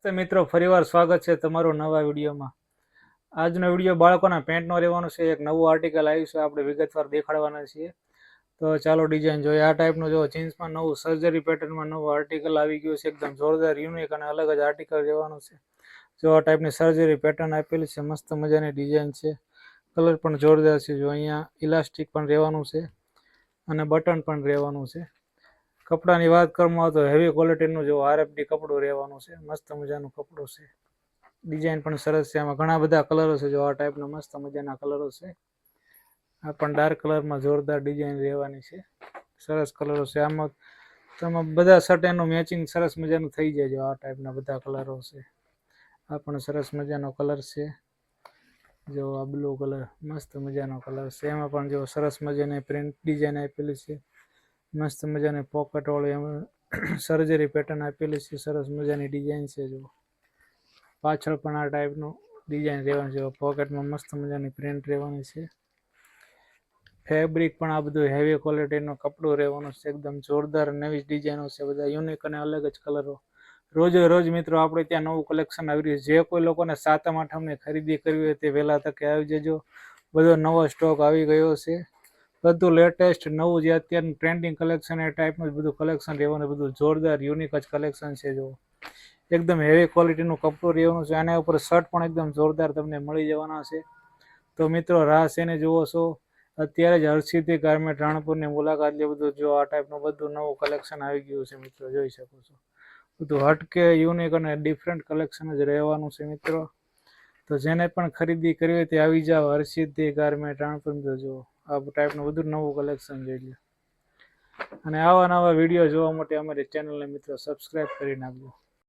નમસ્તે મિત્રો, ફરીવાર સ્વાગત છે તમારું નવા વિડીયોમાં। આજનો વિડીયો બાળકોના પેન્ટનો રહેવાનો છે। એક નવું આર્ટિકલ આવ્યું છે, આપણે વિગતવાર દેખાડવાના છીએ। તો ચાલો ડિઝાઇન જોઈએ। આ ટાઈપનું જો જીન્સમાં નવું સર્જરી પેટર્નમાં નવું આર્ટિકલ આવી ગયું છે, એકદમ જોરદાર યુનિક અને અલગ જ આર્ટિકલ રહેવાનું છે। જો આ ટાઈપની સર્જરી પેટર્ન આપેલી છે, મસ્ત મજાની ડિઝાઇન છે, કલર પણ જોરદાર છે। જો અહીંયા ઇલાસ્ટિક પણ રહેવાનું છે અને બટન પણ રહેવાનું છે। કપડાની વાત કરવામાં તો હેવી ક્વોલિટીનું જો આરએફડી કપડું રહેવાનું છે, મસ્ત મજાનું કપડું છે। ડિઝાઇન પણ સરસ છે, આમાં ઘણા બધા કલરો છે। જો આ ટાઈપના મસ્ત મજાના કલરો છે। આ પણ ડાર્ક કલરમાં જોરદાર ડિઝાઇન રહેવાની છે, સરસ કલરો છે। આમાં તમે બધા શર્ટ એનું મેચિંગ સરસ મજાનું થઈ જાય। જો આ ટાઈપના બધા કલરો છે। આ પણ સરસ મજાનો કલર છે। જો આ બ્લુ કલર મસ્ત મજાનો કલર છે। એમાં પણ જો સરસ મજાની પ્રિન્ટ ડિઝાઇન આપેલી છે, મસ્ત મજાની પોકેટ વાળી એમાં સર્જરી પેટર્ન આપેલી છે, સરસ મજાની ડિઝાઇન છે। જો પાછળ પણ આ ટાઈપનું ડિઝાઇન રહેવાનું છે, પોકેટમાં મસ્ત મજાની પ્રિન્ટ રહેવાની છે। ફેબ્રિક પણ આ બધું હેવી ક્વોલિટીનું કપડું રહેવાનું છે, એકદમ જોરદાર નવી ડિઝાઇનો છે, બધા યુનિક અને અલગ જ કલરો। રોજે રોજ મિત્રો આપણે ત્યાં નવું કલેક્શન આવી રહ્યું છે। જે કોઈ લોકોને સાતમ આઠમની ખરીદી કરવી હોય તે વહેલા તકે આવી જજો, બધો નવો સ્ટોક આવી ગયો છે। બધું લેટેસ્ટ નવું જે અત્યારનું ટ્રેન્ડિંગ કલેક્શન એ ટાઈપનું બધું કલેક્શન રહેવાનું, બધું જોરદાર યુનિક જ કલેક્શન છે। જો એકદમ હેવી ક્વોલિટીનું કપડું રહેવાનું છે, આના ઉપર શર્ટ પણ એકદમ જોરદાર તમને મળી જવાના છે। તો મિત્રો રાહ શેને જુઓ છો, અત્યારે જ હર્ષિદી ગારમેન્ટ રાણપુરની મુલાકાત લે। બધું જો આ ટાઈપનું બધું નવું કલેક્શન આવી ગયું છે મિત્રો, જોઈ શકો છો। બધું હટકે યુનિક અને ડિફરન્ટ કલેક્શન જ રહેવાનું છે મિત્રો। તો જેને પણ ખરીદી કરવી હોય તે આવી જાવ હર્ષિદી ગારમેન્ટ રાણપુર। જો આ ટાઈપનું બધું નવું કલેક્શન જોઈ લો, અને આવા નવા વિડીયો જોવા માટે અમારી ચેનલને મિત્રો સબસ્ક્રાઈબ કરી નાખજો।